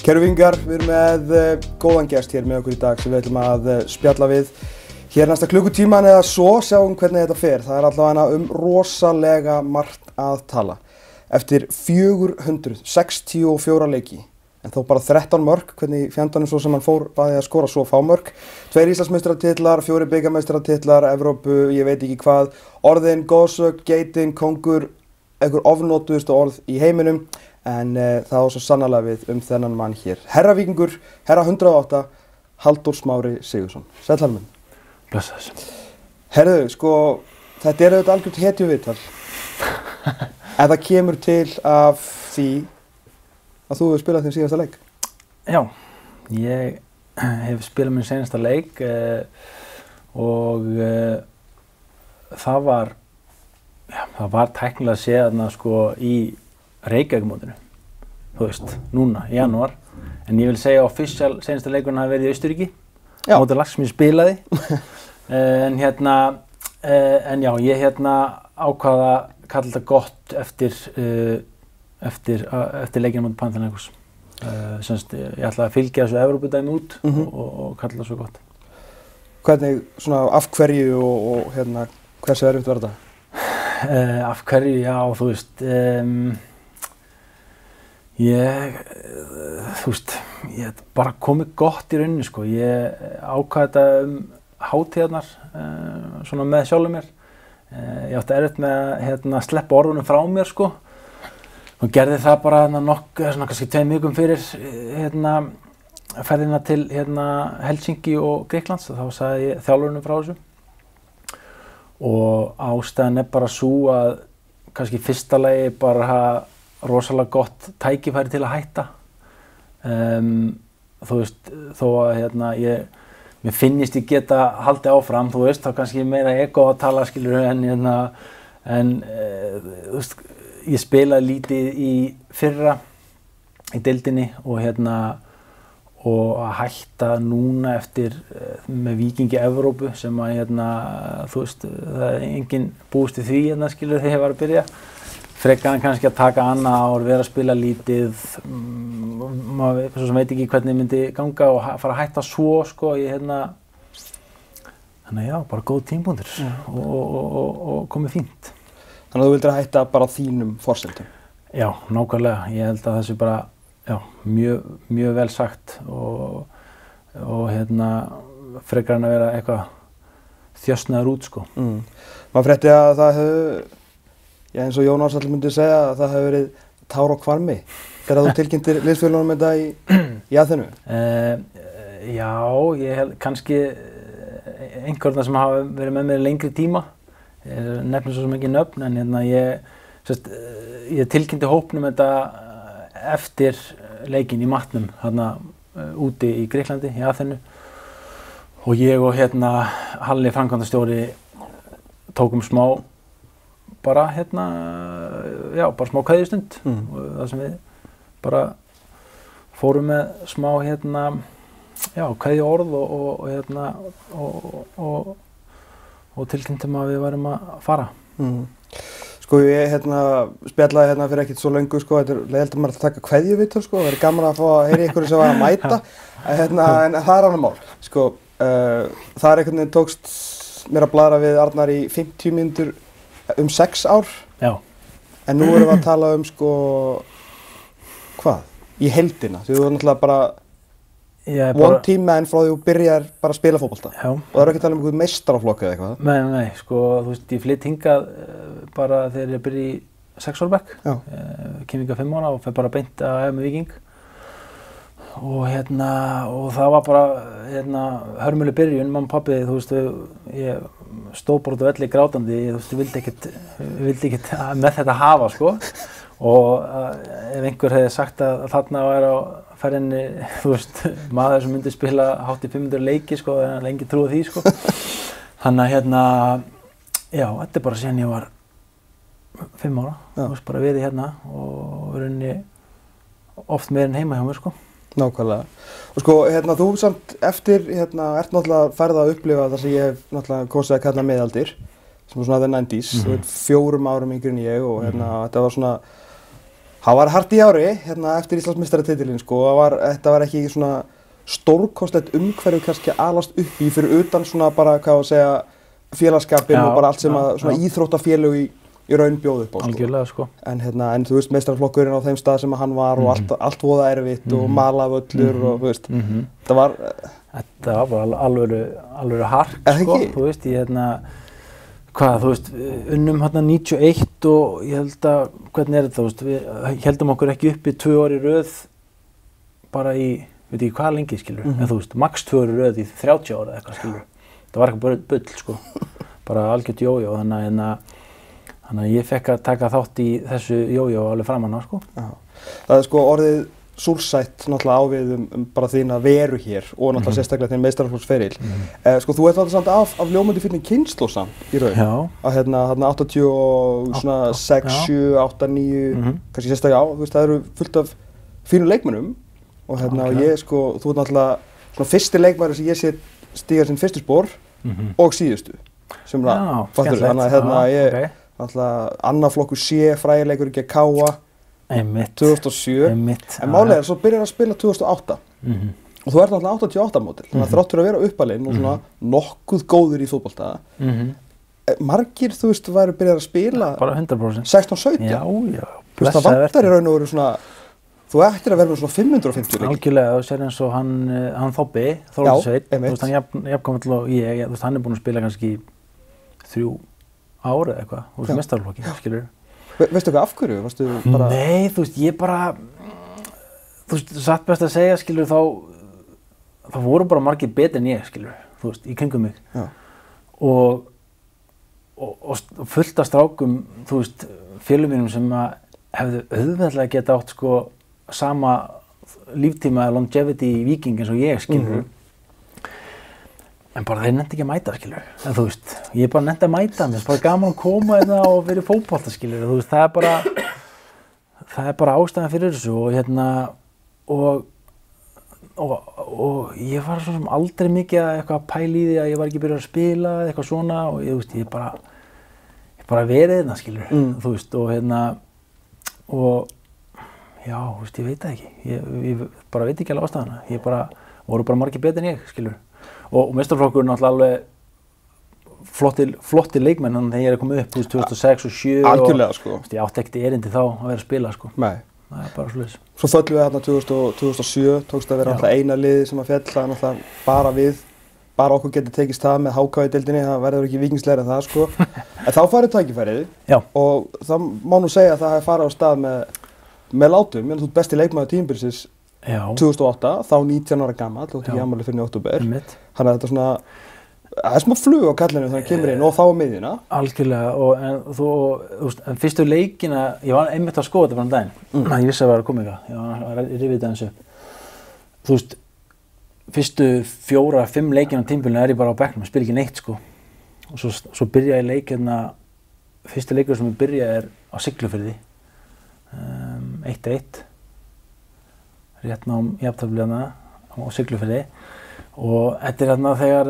Kæru vingar, við erum með góðan gest hér með okkur í dag sem við ætlum að spjalla við hér næsta klukkutíman eða svo, sjáum hvernig þetta fer. Það er allavega rosalega margt að tala. Eftir 464 leiki, en þó bara 13 mörk, hvernig fjandanum svo sem hann fór bæði að skora svo fá mörk. 2 Íslandsmeistaratitlar, 4 bikarmeistaratitlar, Evrópu, ég veit ekki hvað. Orðin, goðsögn, geitin, kóngur, einhver ofnotuðustu orð í heiminum. En það á svo sannarlega við þennan mann hér. Herra Víkingur, herra 108, Halldór Smári Sigurðsson. Sæll Hallmund. Blessaður. Herðu, sko, þetta auðvitað algjört hetjuviðtal. En það kemur til af því að þú hefur spilað þinn síðasta leik. Já, ég hef spilað minn seinasta leik og það var tæknilega séðna sko í Reykjavík-mótinu, þú veist, núna, í janúar. En ég vil segja að official seinasta leikurinn hafi verið í Austurríki, móti lags sem ég spilaði. En já, ég ákvað að kalla þetta gott eftir leikinn móti Panathinaikos. Ég ætlaði að fylgja þessu Evrópudæmi út og kalla það svo gott. Hvernig, svona, af hverju og hversu erfitt var þetta? Af hverju, já, þú veist, ég bara komið gott í rauninni, sko. Ég ákvað þetta hátíðarnar, svona með sjálfum mér. Ég átti erfitt með að sleppa orðunum frá mér, sko. Og gerði það bara svona kannski 2 vikum fyrir ferðina til Helsinki og Grikklands. Þá sagði ég þjálfurunum frá þessu. Og ástæðan bara sú að kannski í fyrsta lagi bara rosalega gott tækifæri til að hætta. Þú veist, þó að mér finnist ég geta haldið áfram, þú veist, þá kannski meira ego að tala, skilur, en þú veist, ég spilaði lítið í fyrra í deildinni og að hætta núna eftir með Víkingi Evrópu sem að þú veist, það er enginn búist í því skilur þegar ég var að byrja. Frekar kannski að taka annað ár, vera að spila lítið, maður svo sem veit ekki hvernig myndi ganga og fara að hætta svo, sko, þannig já, bara góð tímapunktur og komið fínt. Þannig að þú vildir hætta bara á þínum forsendum? Já, nákvæmlega. Ég held að það sé bara, já, mjög vel sagt og frekar en að vera eitthvað þjösnaður út, sko. Maður frétti að það hefur, já, eins og Jón Ársæll myndi segja að það hefur verið tár á hvarmi þegar þú tilkynntir liðsfélögunum þetta í Aþenu. Já, ég held kannski einhverjum sem hafa verið með mér lengri tíma. Ég nefnir svo sem ekki nöfn, en ég tilkynnti hópnum þetta eftir leikinn í matnum úti í Grikklandi, í Aþenu. Og ég og Halli framkvæmdastjóri tókum smá bara bara smá kveðjustund og það sem við bara fórum með smá kveðjuorð og tilkynntum að við værum að fara. Sko ég spjallaði fyrir ekkert svo löngu, sko, þetta er leiðilegt að maður að taka kveðjuviðtöl, sko, það er gaman að fá að heyra ykkur sem var að mæta, en það er annað mál. Sko, það er einhvern veginn tókst mér að bladra við Arnar í 50 mínútur 6 ár. Já. En nú erum við að tala sko, hvað? Í heildina. Þú er náttúrulega bara one team man frá því þú byrjar bara að spila fótbolta. Já. Og það er ekki að tala um einhvern meistaraflokk eða eitthvað. Nei, sko, þú veist, ég flytt hingað bara þegar ég byrja í 6 ára bekk. Já. Kem hingað 5 ára og fer bara beint að æfa með Víking. Og það var bara hörmuleg byrjun, mamma og pabbi, þú veist, ég stóð bara út á velli grátandi, þú veist, ég vildi ekkert með þetta hafa, sko. Og ef einhver hefði sagt að þarna væri á ferðinni, þú veist, maður sem myndi spila hátt í 500 leiki, sko, en lengi trúið því, sko. Þannig að já, þetta er bara síðan ég var 5 ára, þú veist, bara verið og rauninni oft meir en heima hjá mér, sko. Nákvæmlega. Og sko, þú samt eftir, ert náttúrulega færð að upplifa það sem ég hef náttúrulega kosið að kalla miðaldir, sem var svona the 90s, þú veit, 4 árum yngri en ég og þetta var svona Það var hart í ári, eftir Íslandsmeistaratitilinn, sko, þetta var ekki svona stórkostlegt umhverfi kannski alast upp í fyrir utan svona bara, hvað að segja, félagskapinn og bara allt sem að svona íþróttafélög í raun bjóðu upp á, sko. Algjörlega, sko. En þú veist, meistaraflokkurinn á þeim stað sem hann var og allt voða erfitt og malavöllur og, þú veist, Þetta var bara alveg hark, sko, þú veist, þú veist, unnum 91 og ég held að, hvernig þetta, þú veist, við heldum okkur ekki upp í 2 ár í röð bara í, veit ekki hvað lengi, skilur, en þú veist, max 2 ár í röð í 30 ára eitthvað, skilur. Það var eitthvað bull, sko, bara algjört jójó, þannig að ég fekk að taka þátt í þessu jójó alveg framan á, sko. Já. Það sko orðið súrsætt náttúrulega ávið bara þína veru hér og náttúrulega sérstaklega þín meistaraflokksferil. Sko þú ert alltaf samt af ljómandi fyrir kynslóð samt í raun. Já. Að 86, 7, 8, 9, kannski sérstaklega á, þú veist, það eru fullt af fínu leikmönnum og ég sko, þú ert náttúrulega svona fyrsti leikmaður sem ég sé stíga sinn fyrstu spór og síðustu. Sem það, skemmtilegt. Þannig að ég náttúrulega annar flokkur C, frægileikur ekki að káa. 2007, en málið svo byrjar að spila 2008 og þú ert náttúrulega 88 mótil, þannig að þráttur að vera uppalinn og svona nokkuð góður í fótbolta. Margir, þú veist, væru byrjar að spila bara 100%. 16-17. Já, þú veist, það vantar í raun og veru svona, þú ættir að vera með svona 550 leiki. Algjörlega, þú sér eins og hann Þobbi, Þórðarsveit, þú veist, hann jafnkomall og ég, þú veist, hann búinn að spila kannski 3 ár eða eitthvað, þú veist, meistaraflokki, skilur. Veistu hvað, af hverju? Varstu bara... Nei, þú veist, ég bara, þú veist, satt best að segja, skilur, þá voru bara margir betri en ég, skilur, þú veist, í kringum mig. Já. Og fullt af strákum, þú veist, félögum mínum sem að hefðu auðveldlega geta átt, sko, sama líftíma longevity í Víking eins og ég, skilur. En bara þeir nefndi ekki að mæta, skilur. En þú veist, ég bara nefndi að mæta, mér finnst bara gaman að koma hérna og vera í fótbolta, skilur. Þú veist, það er bara ástæðan fyrir þessu og ég var svo sem aldrei mikið að eitthvað pæla í því að ég var ekki byrjað að spila eða eitthvað svona og ég, þú veist, ég bara verið hérna, skilur. Þú veist, og já, þú veist, ég veit það ekki. Ég bara veit ekki alveg ástæðana. Voru bara margir betri en ég, skilur. Og meistaraflokkurinn náttúrulega alveg flottir leikmenn þegar ég er að koma upp 2006 og 2007 Algjörlega, sko. Ég átti ekkert erindi þá að vera að spila, sko. Nei. Það er bara svoleiðis. Svo föllum við þarna 2007, tókst að vera alltaf eina liðið sem að fjall, það er náttúrulega bara okkur getur tekist það með HK í deildinni, það verður ekki vikingslegra en það, sko. En þá farið tækifærið og það má nú segja að það hefði farið á stað með látum, en þú ert besti leikmaður tímabilsins 2008, þá 19 ára gamall, þú ert ekki afmæli fyrir í október. Þannig að þetta svona, það er smá flug á kallinu þegar það kemur inn og þá á miðjuna. Algjörlega, en fyrstu leikina, ég var einmitt að skoða þetta bara daginn, ég vissi að það var að koma eitthvað, ég var rifið þetta eins upp. Þú veist, fyrstu 4-5 leikina á tímabilinu er ég bara á bekknum, spila ekki neitt, sko. Og svo byrja ég leik hérna, fyrsti leikur sem ég byrja er á Siglufirði, 1-1. Rétt nám jafntefli hérna á Siglufirði og þetta er hérna þegar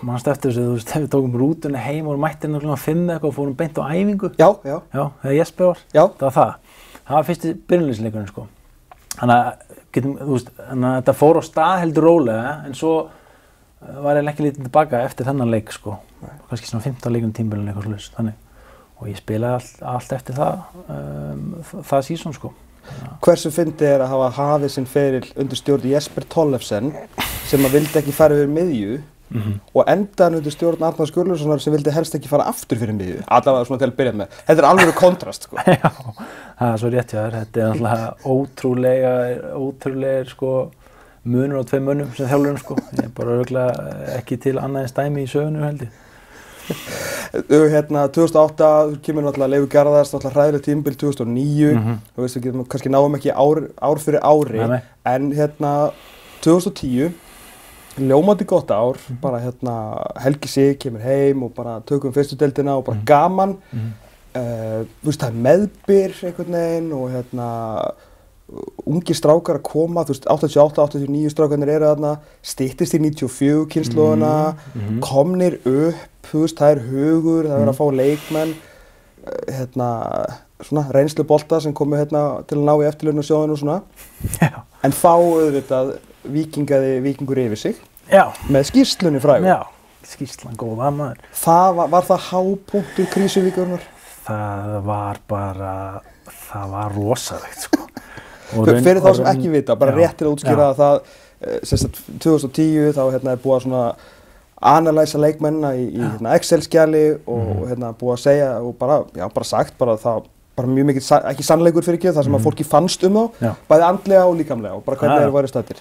mannstu eftir þessu, þú veist, við tókum rútuna heim og mættum hérna 5 eitthvað og fórum beint á æfingu. Já, þegar Jesper var. Já. Það var fyrsti byrjunarliðsleikurinn, sko. Þannig að þetta fór á stað heldur rólega en svo var ég ekki lítið tilbaka eftir þennan leik, sko. Kannski svona 15 leikum tímabilinu eitthvað svoleiðis, þannig. Og ég spilaði allt eftir það sísón, sko. Hversu fyndið er að hafa hafið sinn feril undir stjórn Jesper Tollefsen sem að vildi ekki fara yfir miðju og endaði undir stjórn Arnar Skurlusonar sem vildi helst ekki fara aftur fyrir miðju. Allavega svona til að byrja með. Þetta er alveg kontrast, sko. Já, það er svo rétt hjá þér. Þetta er náttúrulega ótrúlega sko, munur á 2 mönnum sem þjálfurum, sko. Ég er bara örugglega ekki til annað en stæmi í sögunum, held ég. 2008 kemur náttúrulega Leifur Garðars, náttúrulega hræðilegt tímabil 2009, þú veist, við kannski náum ekki ár fyrir ári, en 2010, ljómandi gott ár, bara Helgi Sig kemur heim og bara tökum fyrstu deildina og bara gaman, þú veist, það er meðbyr einhvern veginn og ungir strákar að koma, þú veist, 88, 89 strákarnir eru þarna, styttist í 94 kynslóðuna, komnir upp, þú veist, það er hugur, það er að fá leikmenn, svona reynslu bolta sem komu hérna til að ná í eftirlaunasjóðinu og svona. Já. En þá auðvitað Víkingur yfir sig. Já. Með skýrslunni frægu. Já, skýrslan góða maður. Var það hápunktur Krísuvíkurinnar? Það var rosalegt sko. Fyrir þá sem ekki vita, bara rétt til að útskýra að það, sem sagt 2010 þá hérna búið að svona analysa leikmennina í hérna Excel-skjali og hérna búið að segja og bara sagt það bara mjög mikið, ekki sannleikur fyrir ekki, það sem að fólki fannst þá, bæði andlega og líkamlega og bara hvernig þeir væru staddir.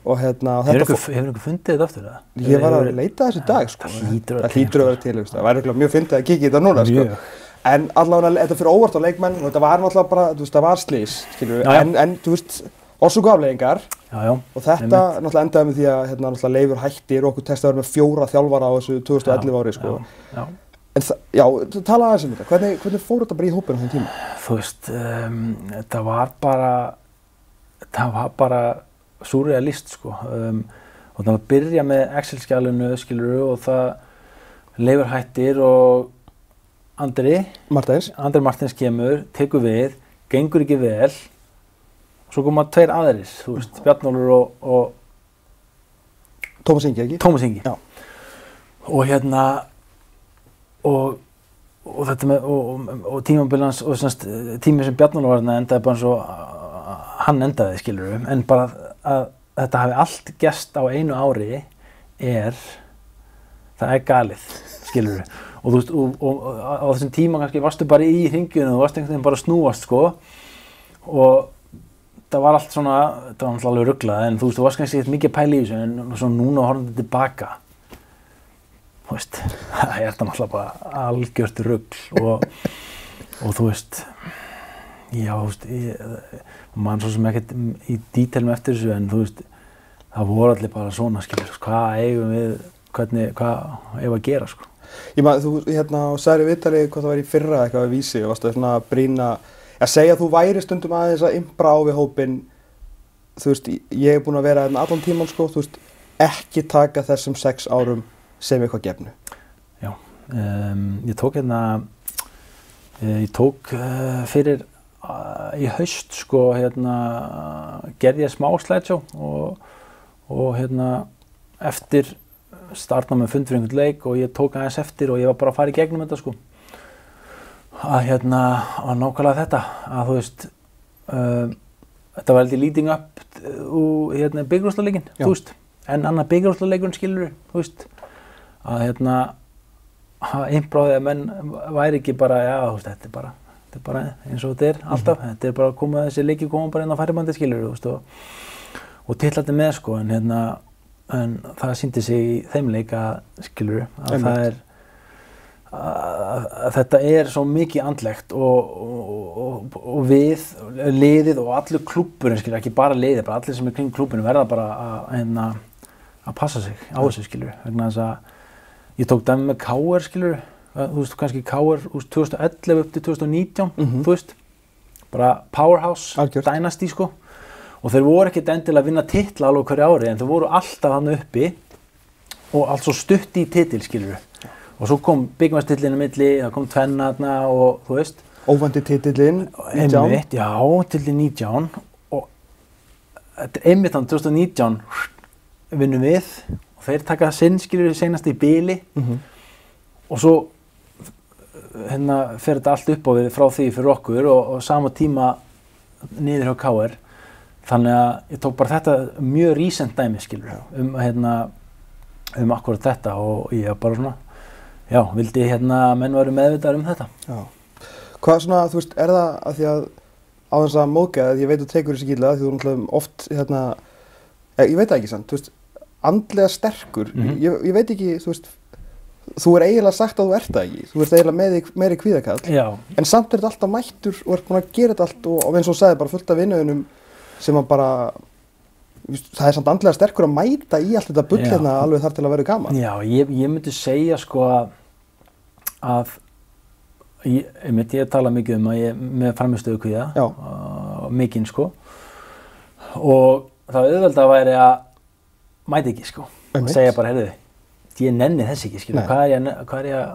Og hérna... Hefur ykkur fundið þetta aftur það? Ég var að leita þessu dag sko. Það hlýtur að vera til, það væri mjög fyndið að kíkja í þetta núna sko. En allavega þetta fyrir óvart á leikmenn og þetta var náttúrulega bara, það var slys, skilur við, en þú veist, orsöku afleiðingar og þetta náttúrulega endaði með því að hérna náttúrulega Leifur hættir og okkur testaði með 4 þjálfara á þessu 2011 ári sko. En tala aðeins um þetta, hvernig fór þetta bara í hópinn á þeim tíma? Þú veist, það var bara súrrealist sko. Og það var að byrja með Excel-skjalinu, skilur við, og það Leifur hættir og Andri Martins kemur, tekur við, gengur ekki vel, svo koma 2 aðrir, þú veist, Bjarnólfur og Tómas Ingi, ekki? Tómas Ingi. Já. Og hérna, og þetta með, og tímabilans, og semst, tíminn sem Bjarnólfur var þarna endaði bara eins og hann endaði, skilur við, en bara að þetta hafi allt gerst á einu ári það galið, skilur við. Og þú veist, og á þessum tíma kannski varstu bara í hringjunum, þú varst einhvern veginn bara að snúast, sko. Og það var allt svona, þetta var náttúrulega alveg ruglað, en þú veist, þú varst kannski ekkert mikið að pæla í þessu, en svo núna horfandi tilbaka, þú veist, það þetta náttúrulega bara algjört rugl og þú veist, já, þú veist, mann svo sem ekkert í dítelum eftir þessu, en þú veist, það voru allir bara svona, skilur, hvað eigum við, hvað eigum að gera, sko. Ég maður, þú hérna sagðir í viðtali hvað það var í fyrra eitthvað að vísi og varstu svona að brýna að segja að þú væri stundum aðeins að impra á við hópinn, þú veist, ég búinn að vera hérna allan tíman sko, þú veist, ekki taka þessum 6 árum sem eitthvað gefnu. Já, ég tók fyrir í haust sko, hérna, gerði ég smá slideshow og hérna eftir startna með fund fyrir einhvern leik og ég tók aðeins eftir og ég var bara að fara í gegnum þetta sko. Að nákvæmlega þetta, að þú veist, þetta var heldur leading up úr hérna byggarúrslitaleikin, þú veist, en annar byggarúrslitaleikurinn skilur, þú veist, að að impróðið að menn væri ekki bara, já, þú veist, þetta er bara eins og þetta alltaf, þetta er bara að koma þessi leiki koma bara inn á færibandi skilur, þú veist, og titlandi með sko, en það sýndi sig í þeim leik að skilur að að þetta er svo mikið andlegt og við liðið og allur klúbburinn skilur, ekki bara liðið, bara allir sem er kring klúbburinn verða bara að passa sig á þessu skilur, vegna þess að ég tók dæmi með KR skilur, þú veist kannski KR úr 2011 upp til 2019, þú veist, bara powerhouse, dynasty sko. Og þeir voru ekkert endilega að vinna titla alveg hverju ári, en þeir voru alltaf hann uppi og allt svo stutt í titil, skilur við. Og svo kom byggarmestartillinn í milli, það kom tvenna þarna og þú veist. Óvændi titillinn, 19. Einmitt, já, titillinn 19. Og einmitt hann 2019 vinnum við og þeir taka sinn, skilur við, seinast í bili. Og svo hérna fer þetta allt upp á við frá því fyrir okkur og sama tíma niður hjá KR. Þannig að ég tók bara þetta mjög recent dæmi, skilur, akkurat þetta og ég bara svona, já, vildi menn væru meðvitaðir þetta. Já. Hvað svona, þú veist, það að því að á þess að móðgæða, ég veit að þú tekur þessi gíla, því þú náttúrulega oft, ég veit það ekki samt, þú veist, andlega sterkur, ég veit ekki, þú veist, þú eiginlega sagt að þú ert það ekki, þú ert eiginlega meiri kvíðakall, en samt þetta alltaf mættur og ert búin að gera þetta allt og eins og sagði bara fullt af vinnuðunum sem að bara, það samt andlega sterkur að mæta í allt þetta bull alveg þar til að vera gaman. Já, ég myndi segja sko að ég tala mikið að ég með framistöðu kvíða, mikinn sko, og það auðvelda væri að mæta ekki sko, og segja bara, heyrðu, ég nenni þess ekki, skilur, hvað er ég að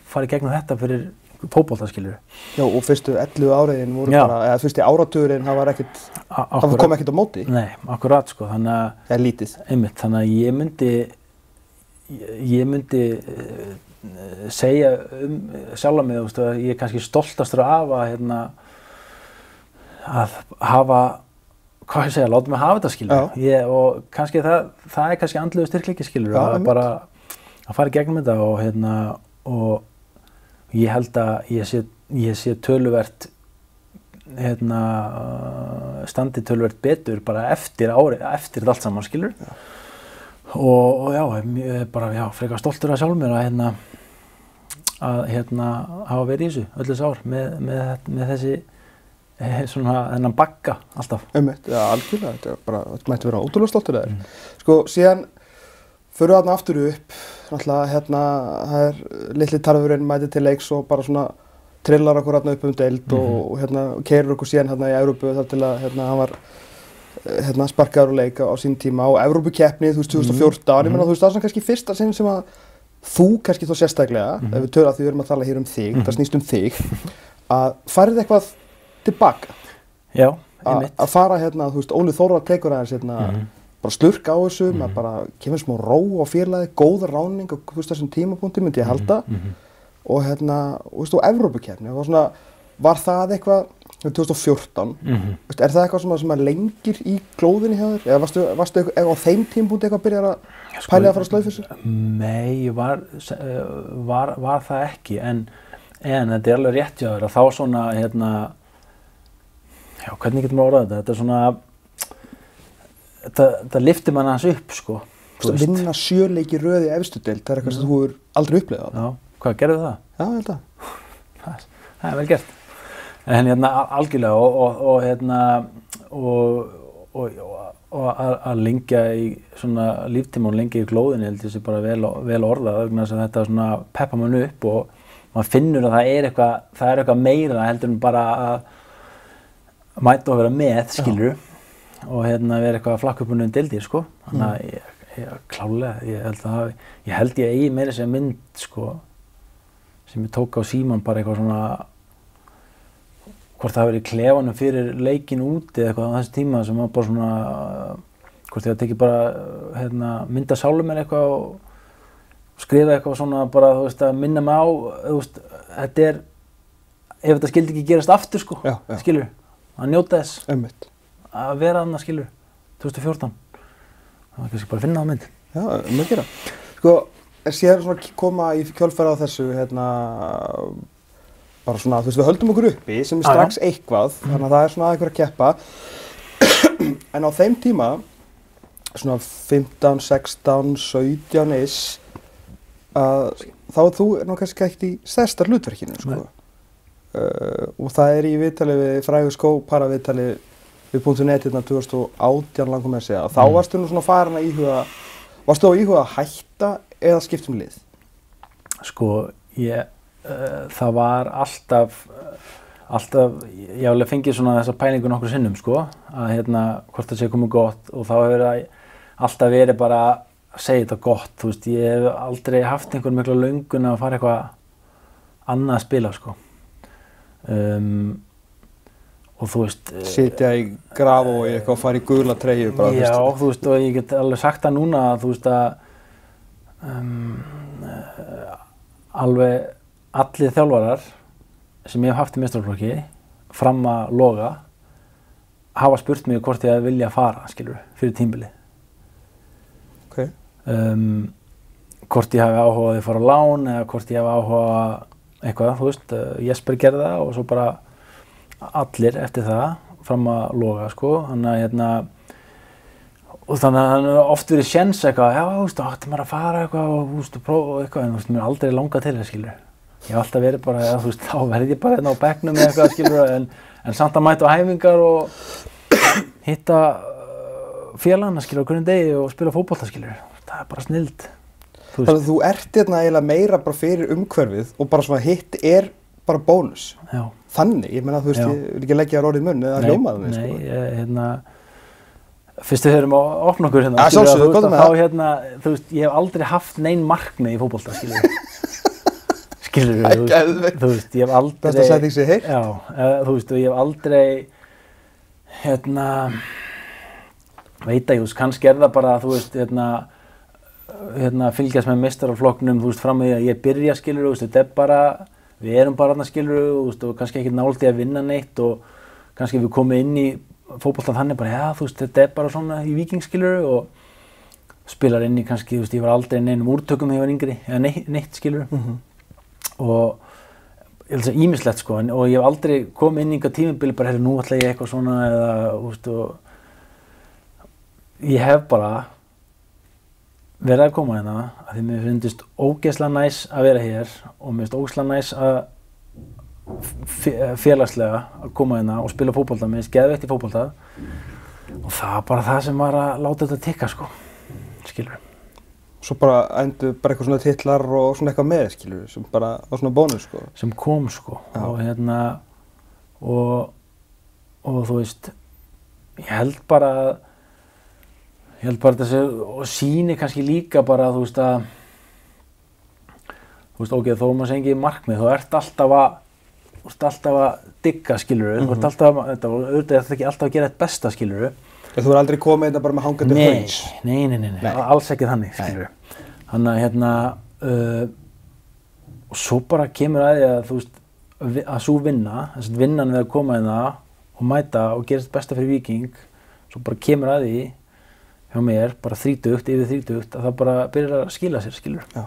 fara í gegnum þetta fyrir fótbolta, skilur. Já, og fyrstu 11 áriðin voru bara, eða fyrsti áratugurinn, það kom ekkert á móti. Nei, akkurat, sko, þannig að... Það er lítið. Einmitt, þannig að ég myndi segja sjálfa mig, þú veist, að ég er kannski stoltastur af að, að hafa, hvað ég segja, láta mig hafa þetta, skilur. Og kannski það er kannski andlegu styrkleiki, skilur, að bara að fara í gegnum þetta og ég held að ég sé töluvert standi töluvert betur bara eftir þetta allt saman, skilur. Og já, ég er bara frekar stoltur af sjálfum mér að hafa verið í þessu öll þessi ár með þessi þennan bagga alltaf. Já, algjörlega, þetta mætti vera ótrúlega stoltur af þér. Sko, síðan förum við þarna aftur upp, náttúrulega það er litli tarfurinn mæti til leiks og bara svona trillar okkur upp deild og keyrir okkur síðan í Evrópu þar til að hann var sparkaður úr leik á sín tíma á Evrópukeppni 2014. Ég meina, þú veist, það er kannski fyrsta sinn sem að þú kannski þó sérstaklega, ef við tölum að því við erum að tala hér þig, það snýst þig, að farið eitthvað tilbaka. Já, einmitt. Að fara þú veist, Óli Þórðar tekur aðeins bara slurka á þessu, maður bara kemur smá ró á félagið, góð ráning á þessum tímapunkti myndi ég halda og og Evrópukeppni, var það eitthvað 2014, er það eitthvað sem að lengir í glóðinni hjá þér? Eða varstu á þeim tímapunkti eitthvað að byrja að pæla að fara að slaufa þessu? Nei, var það ekki, en þetta er alveg rétt hjá þér að þá svona, já, hvernig getur maður orðað þetta? Þetta er svona, það lyftir mann hans upp, sko. Vinna 7 leiki röð í efstu deild, það er eitthvað sem þú hefur aldrei upplifað. Já, hvað, gerðu það? Já, ég held að. Það er vel gert. En algjörlega og að lengja í svona líftíma og lengja í glóðinni, held ég sé bara vel orðað, vegna þess að þetta svona peppar mann upp og maður finnur að það er eitthvað meira heldur en bara að mæta og vera með, skilur, og vera eitthvað að flakka upp um deildir, sko. Þannig að ég klálega, ég held ég eigi meira sem mynd, sko, sem ég tók á síman bara eitthvað svona, hvort það hafi verið í klefanum fyrir leikinn úti eða eitthvað á þessu tíma sem var bara svona, hvort ég hafi tekið bara, mynda sjálfur mér eitthvað og skrifa eitthvað svona bara, þú veist, að minna mig á, þú veist, þetta er, ef þetta skildi ekki gerast aftur, sko, skilur, að njóta þess, að vera þarna, skilur, 2014. Það var kannski bara að finna á mynd. Já, mjög gera. Sko, sér svona koma í kjölfæri á þessu, bara svona, þú veist, við höldum okkur uppi sem er strax eitthvað, þannig að það er svona eitthvað að keppa. En á þeim tíma, svona 15, 16, 17-is, þá er þú kannski ekkert í stærsta hlutverkinu, sko. Og það er í viðtali við frægu skóparaviðtali við .net 2018 langum með að segja. Þá varstu nú svona farin að varstu að íhuga að hætta eða skipta lið? Sko, það var alltaf, ég alveg fengið svona þessa pælingu nokkur sinnum, sko, að hvort það sé komið gott og þá hefur það alltaf verið bara að segja þetta gott, þú veist, ég hef aldrei haft einhvern mikla löngun að fara eitthvað annað að spila, sko. Og þú veist... Sitja í graf og eitthvað fara í gula treyju bara, já, þú veist, og ég get alveg sagt það núna að, þú veist, að alveg allir þjálfarar sem ég hef haft í meistaraflokki fram að Loga hafa spurt mig hvort ég vilja fara, skilur, fyrir tímabilið. Okay. Hvort ég hafi áhuga að fara á lán eða hvort ég hafi áhuga eitthvað, þú veist, Jesper gerði það og svo bara allir eftir það fram að Loga, sko, þannig að og þannig að það hefur oft verið séns eitthvað, já, þú veist, ætti maður að fara eitthvað og, þú veist, prófa eitthvað, en þú veist, mér er aldrei langað til það, skilur. Ég hef alltaf verið bara, já, þú veist, þá verði ég bara á bekknum með eitthvað, skilur, en samt að mæta á æfingar og hitta félagana, skilur, á hverjum degi og spila fótbolta, skilur. Það er bara snilld. Þannig að þú ert eiginlega meira bara fyrir umhverfið og bara svona hitt er bara bónus. Já. Þannig, ég meina, þú veist, ég vil ekki leggja þér orðið í munn eða hljóma það, sko. Nei, fyrst við höfum að opna okkur hérna, þú veist, ég hef aldrei haft nein markmið í fótbolta, skilur. skilur þú veist, ég hef aldrei besta setting sem ég heyrt. Já, þú veist, og ég hef aldrei veit að, kannski það bara, þú veist, fylgjast með meistaraflokknum, þú veist, fram með því að ég byrja, skilur, þú veist, þetta bara, við erum bara þarna, skilur, þú veist, og kannski ekki nálægt í að vinna neitt og kannski við komum inn í fótboltann þannig bara, já, þú veist, þetta bara svona í Víking, skilur, og spilar inn í kannski, þú veist, ég var aldrei neinum úrtökum þegar ég var yngri, eða neitt, skilur, og ég held að ýmislegt, sko, og ég hef aldrei komið inn í einhver tímabili bara, nú ætla ég eitthvað svona, eða, þú veist, og ég hef bara verið að koma hérna, af því mér finnst ógeðslega næs að vera hér og mér finnst ógeðslega næs að félagslega að koma hérna og spila fótbolta, mér finnst geðveikt í fótbolta og það var bara það sem var að láta þetta tikka, sko, skilur. Svo bara endur bara eitthvað svona titlar og svona eitthvað með, skilur, sem bara var svona bónus, sko. Sem kom, sko, og og þú veist, ég held bara þessi, og sýni kannski líka bara, þú veist, ok, þó maður sé ekki markmið, þú ert alltaf að digga, skilurðu, þú ert alltaf, auðvitað er þetta ekki alltaf að gera þetta besta, skilurðu. Þú er aldrei komið þetta bara með hangandi haus? Nei, alls ekki þannig, skilurðu. Þannig að og svo bara kemur að því að, þú veist, að svo vinnan við að koma inn það og mæta og gera þetta besta fyrir Víking, svo bara kemur að því hjá mér, bara yfir 30, að það bara byrjar að skila sér, skilur. Já.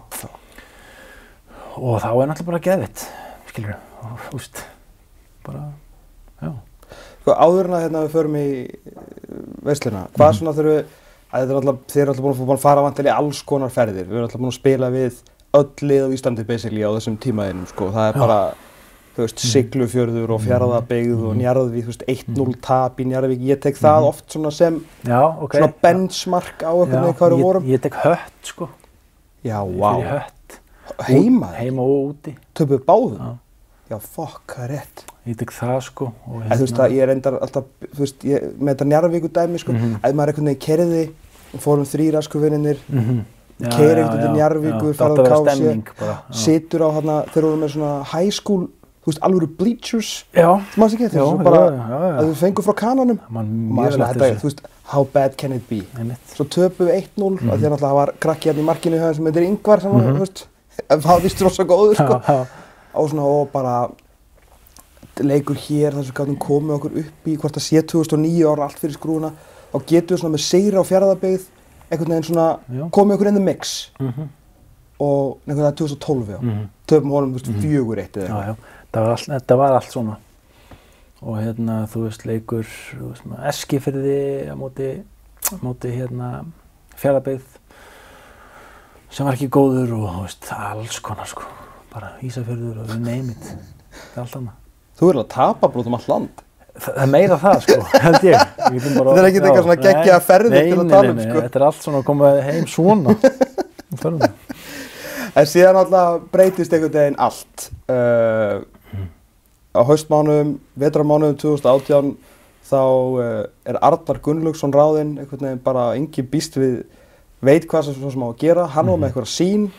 Og þá er náttúrulega bara geðveitt, skilur, og þú veist, bara, já. Sko, áður en að við förum í veisluna, hvað svona þurfum við, þið eru alltaf búin að fara vantilega í alls konar ferðir, við erum alltaf búin að spila við öll lið á Íslandi basically á þessum tímaðinum, sko, það er bara, þú veist, Siglufjörður og Fjarðabyggð og Njarðvík, þú veist, 1-0 tap í Njarðvík, ég tek það oft svona sem svona benchmark á einhvern veginn hvað við vorum. Ég tek Hött, sko. Já, vá. Fyrir Hött. Heima? Heima og úti. Töpuðu báðum? Já, fuck, það er rétt. Ég tek það, sko. En þú veist að ég reyndar alltaf, þú veist, með þetta Njarðvíku dæmi, sko, að maður einhvern veginn keyrði og fórum 3 vinnirnir, keyrir einhvern veginn Njarðvíkur, farið á KC, situr á hérna, þeir voru með svona high school, þú veist, alvöru bleachers, þú maður ekki, þeir svo bara að við fengum frá kananum, maður svona þetta, þú veist, how bad can it be? Svo töpuðu 1-0, af því að náttúrulega það var krakki hérna í markinu hjá þeim sem heitir Ingvar, sem var, þú veist, það vist rosa góður, sko, og svona, og bara leikur hér, þar sem gátum komið okkur upp í hvort það sé 2009 ára allt fyrir skrúna, og getum við svona með sigri á Fjarðabyggð, einhvern veginn svona komið okkur in the mix og einhvern veginn 2012 töfum honum, þú veist, 4-1 eða eitthvað. Þetta var allt svona og hérna, þú veist, leikur Eskifirði á móti hérna Fjarðabyggð sem var ekki góður og þú veist, alls konar, sko, bara Ísafjörður og name it, þetta er allt annað. Þú verður að tapa bara um allt land. Það er meira það, sko, held ég. Þetta er ekkert eitthvað svona geggjaða ferðir til að tala um, sko. Þetta er allt svona að koma heim svona. En síðan alltaf breytist einhvern veginn allt. Á haustmánuðum, vetrarmánuðum 2018 þá er Arnar Gunnlaugsson ráðinn, einhvern veginn bara engin býst við, veit hvað sem á að gera. Hann var með einhverja sýn.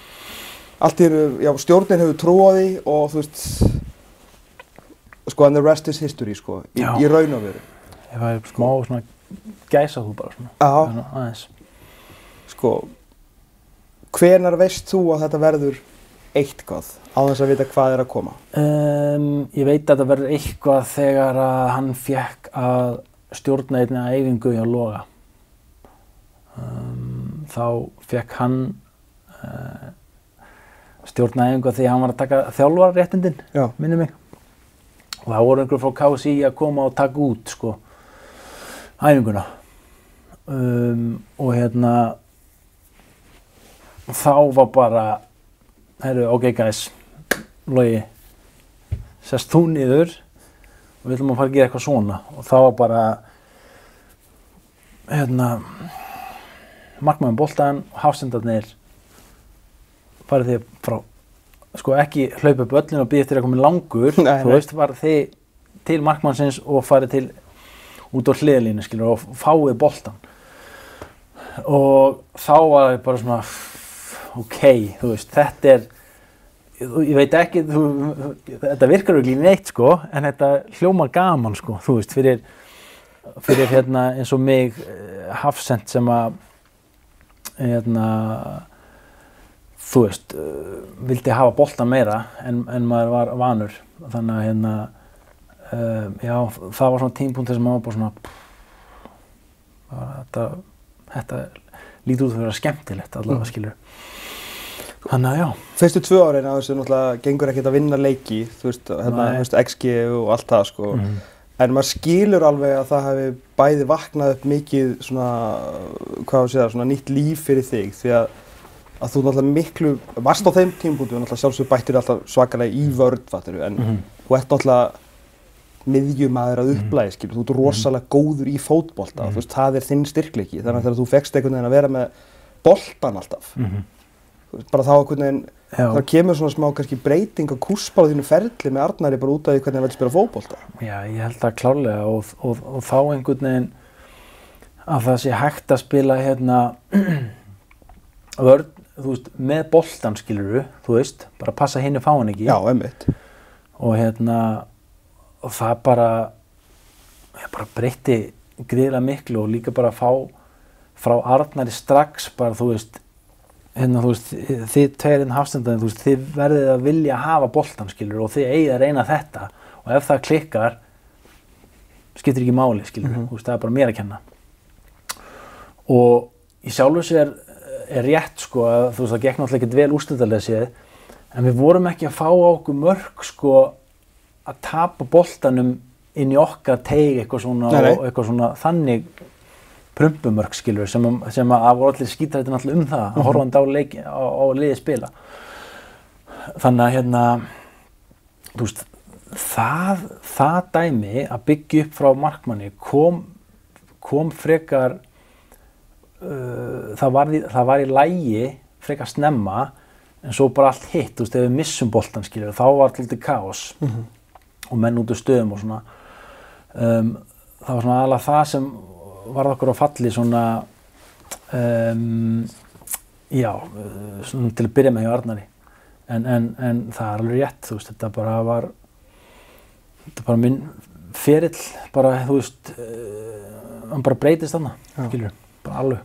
Allt í einu, já, stjórnin hefur trú á því og þú veist, sko, and the rest is history, sko, í raun og veru. Ég var smá svona gæsa þú bara svona. Já. Aðeins. Sko, hvenær veist þú að þetta verður eitthvað, á þess að vita hvað er að koma? Ég veit að þetta verður eitthvað þegar að hann fékk að stjórna einni æfingu hjá Loga. Þá fékk hann stjórna æfingu því að hann var að taka þjálfarréttindin, minnir mig. Og það voru einhverjum frá KSÍ að koma og taka út, sko, æfinguna. Og hérna, þá var bara, heyrðu, ok guys, Logi, sest þú niður og við ætlum að fara að gera eitthvað svona. Og þá var bara, hérna, markmaðurinn boltann og hafsendarnir farið þig frá. Sko ekki hlaupa upp öllin og bíða eftir að koma langur, þú veist, var þið til markmannsins og farið til út á hliðalínu, skilur, og fáið boltan. Og þá var ég bara svona, ok, þú veist, þetta er, ég veit ekki, þetta virkar ekki neitt sko, en þetta hljómar gaman sko, þú veist, fyrir hérna eins og mig Hafsend sem að hérna þú veist, vildi hafa boltan meira en maður var vanur, þannig að hérna já, það var svona tímapunkt sem maður bara svona þetta lítið út fyrir að vera skemmtilegt allavega skilur. Þannig að já. Fyrstu 2 árin á þessu náttúrulega gengur ekkert að vinna leiki, þú veist, XG og allt það sko. En maður skilur alveg að það hefði bæði vaknað upp mikið svona, hvað að segja, svona nýtt líf fyrir þig því að þú náttúrulega miklu, varst á þeim tímapunkti og náttúrulega sjálfsög bættir alltaf svakalega í vörn, fattur en þú ert náttúrulega miðjumaður að upplægi, skilur, þú ert rosalega góður í fótbolta, þú veist, það þinn styrkleiki, þannig að þegar þú fékkst einhvern veginn að vera með boltan alltaf. Bara þá einhvern veginn, þá kemur svona smá kannski breyting á kúrsbál á þínu ferli með Arnari bara út af því hvernig hann vill spila fótbolta. Já, ég held það klárlega og þá einhvern veginn að það sé hægt að spila hérna vörn, þú veist, með boltan skilurðu, þú veist, bara passa hinn fá hann ekki. Já, einmitt. Og hérna, og það bara breytti gríðarlega miklu og líka bara fá frá Arnari strax bara, þú veist, hérna, þú veist, þið tveirinn Hafstendarinn, þú veist, þið verðið að vilja hafa boltan, skilur, og þið eigið að reyna þetta og ef það klikkar, skiptir ekki máli, skilur, þú veist, það er bara mér að kenna. Og í sjálfu sér rétt, sko, að þú veist, það gekk náttúrulega ekkert vel úrslitalega séð, en við vorum ekki að fá á okkur mörk, sko, að tapa boltanum inn í okkar teig eitthvað svona og eitthvað svona þannig prumpumörk skilur sem að voru allir skítrættir náttúrulega það að horfandi á liði spila. Þannig að hérna, þú veist, það dæmi að byggja upp frá markmanni kom frekar, það var í lagi frekar snemma en svo bara allt hitt, þú veist, ef við missum boltan skilur, þá var alltaf kaos og menn út úr stöðum og svona. Það var svona alveg það sem varð okkur á falli svona, já, svona til að byrja með hjá Arnari. En það er alveg rétt, þú veist, þetta bara minn ferill, bara, þú veist, hann bara breytist þarna, skilur, bara alveg.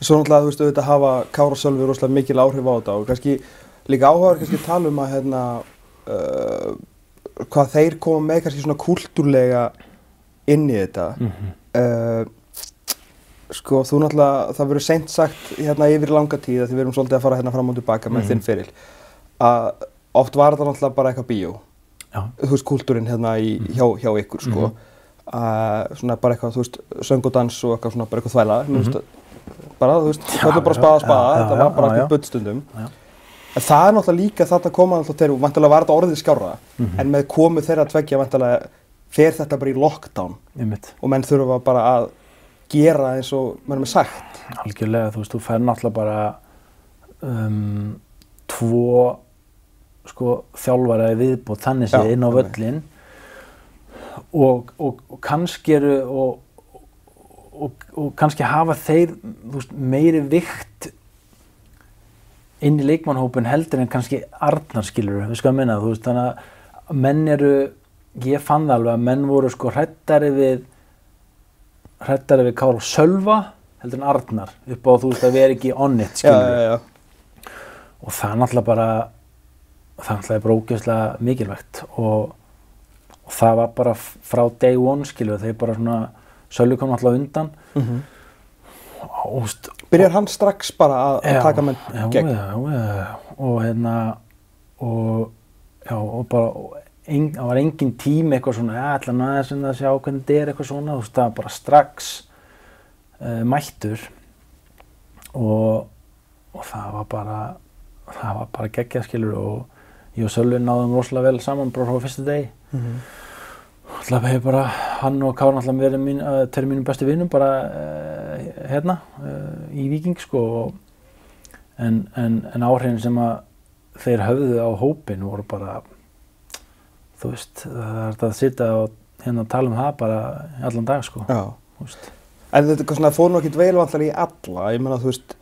Svo náttúrulega, þú veist, auðvitað hafa Kári og Sölvi rosalega mikil áhrif á þetta og kannski líka áhugaður kannski tala að hérna, hvað þeir koma með kannski svona kúltúrlega inn í þetta. Sko, þú náttúrulega, það verður seint sagt hérna yfir langa tíð að því við erum svolítið að fara hérna fram og tilbaka með þinn feril að oft var þetta náttúrulega bara eitthvað bíó. Þú veist, kúltúrinn hérna hjá ykkur, sko. Svona bara eitthvað, þú veist, söng og dans og eitthvað svona bara eitthvað þvæla. Bara, þú veist, þetta bara spaða, þetta var bara eitthvað buddstundum. En það er náttúrulega líka þarna koma náttúrulega þegar, væntanlega var þetta orðið skárra, en með komu þeirra tveggja væntanlega fer þetta bara í lockdown og menn þurfa bara að gera eins og maður með sagt. Algjörlega, þú veist, þú fær náttúrulega bara 2 sko, þjálfara í viðbót þannig séð inn á völlinn og kannski eru og kannski hafa þeir, þú veist, meiri vikt inn í leikmannhópinn heldur en kannski Arnar skilur, við sko að minna, þú veist, þannig að menn eru, ég fann það alveg að menn voru sko hræddari við Kára og Sölva heldur en Arnar upp á, þú veist, að vera ekki on it, skilur. Og það náttúrulega bara ógeðslega mikilvægt og það var bara frá day one, skilur, þeir bara svona, Sölvi kom náttúrulega undan. Byrjar hann strax bara að taka menn gegn? Já, og hérna, og bara, það var engin tími eitthvað svona, ætla aðeins að sjá hvernig þetta eitthvað svona, þú veist, það var bara strax mættur og það var bara geggjað, skilur, og ég og Sölvi náðum rosalega vel saman bara frá fyrstu degi. Alltaf hefur bara hann og Kári alltaf verið tveir mínum bestu vinum bara hérna í Víking, sko, en áhrifin sem að þeir höfðu á hópinn voru bara, þú veist, það er þetta að sitja og hérna tala um það bara í allan dag, sko. Já. En þetta svona, fór nú ekkert vel vantar í alla, ég meina, þú veist,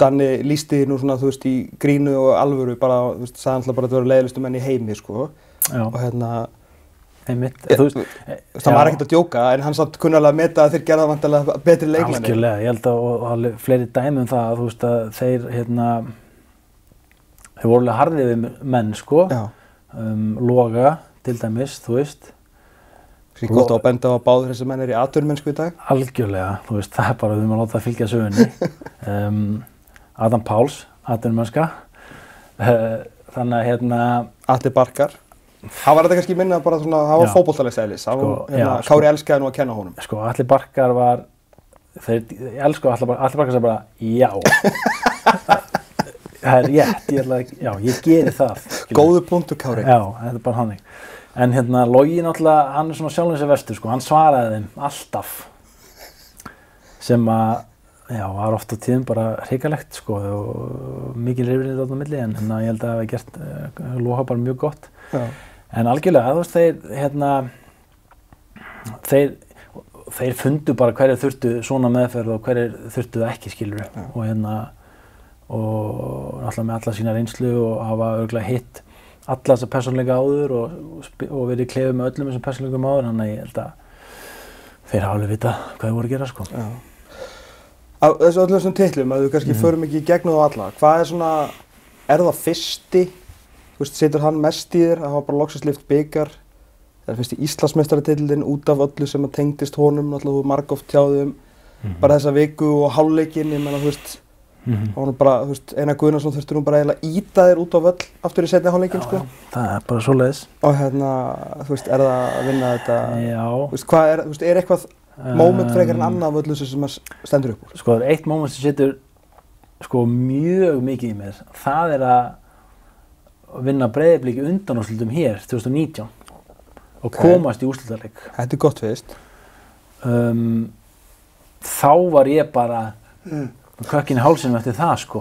Danni lýsti nú svona, þú veist, í grínu og alvöru bara, þú veist, sagði alltaf bara að það voru leiðilegustu menn í heimi, sko. Já. Og einmitt, þú veist, það var ekkert að djóka, en hann samt kunni alveg að meta að þeir gerða vantarlega betri leikmenni. Algjörlega, ég held að fleiri dæmi það að, þú veist, að þeir, þeir voru alveg harðir við menn, sko. Já. Loga, til dæmis, þú veist. Því gott á að benda á að báðir þessi menn í atvinnumennsku í dag. Algjörlega, þú veist, það bara, við erum að láta það fylgja sögunni. Adam Páls, atvinnumennska. Þannig að Atli Barkar. Það var þetta kannski minna bara svona, það var fótboltalegs eðlis. Kári elskaði nú að kenna honum. Sko, Atli Barkar var, ég elsku Atli Barkar sagði bara, já. Það er rétt, ég geri það. Góður punktur, Kári. Já, þetta er bara hannig. En Logi náttúrulega, hann er svona sjálfum sér vestur, sko, hann svaraði þeim alltaf. Sem að, var oft á tíðum bara hrikalegt, sko, og mikil rifrið þarna á milli, en ég held að það hafi gert Loga bara mjög gott. Já. En algjörlega, þú veist, þeir fundu bara hverjir þurftu svona meðferð og hverjir þurftu það ekki, skilurðu. Og náttúrulega með alla sína reynslu og hafa örugglega hitt alla þessa persónuleika áður og verið í klefi með öllum þessum persónuleikum áður, þannig að ég held að þeir hafa alveg vita hvað þeir voru að gera, sko. Já. Af þessu öllum þessum titlum, að við kannski förum ekki í gegnum þá alla, hvað er svona, er það fyrsti, þú veist, situr hann mest í þér að hafa bara loksins lyft bikar, það er fyrsti Íslandsmeistaratitillinn út af öllu sem að tengdist honum, náttúrulega þú margoft tjáði bara þessa viku og hálfleikinn, ég meina, þú veist, og hann bara, þú veist, Einar Guðnason þurfti nú bara eiginlega íta þér út á völl aftur í seinni hálfleikinn, sko. Já, það er bara svoleiðis. Og þú veist, er það að vinna þetta? Já. Þú veist, hvað er, þú veist, er eitthvað moment frekar en annað af öllu sem að stendur upp úr? Sko, það er eitt moment sem situr, sko, mjög mikið í mér. Það er að vinna Breiðablik í undanúrslitum hér, 2019, og komast í úrslitaleik. Þetta er gott fyrst. Þá var ég bara kökkin í hálsinum eftir það, sko.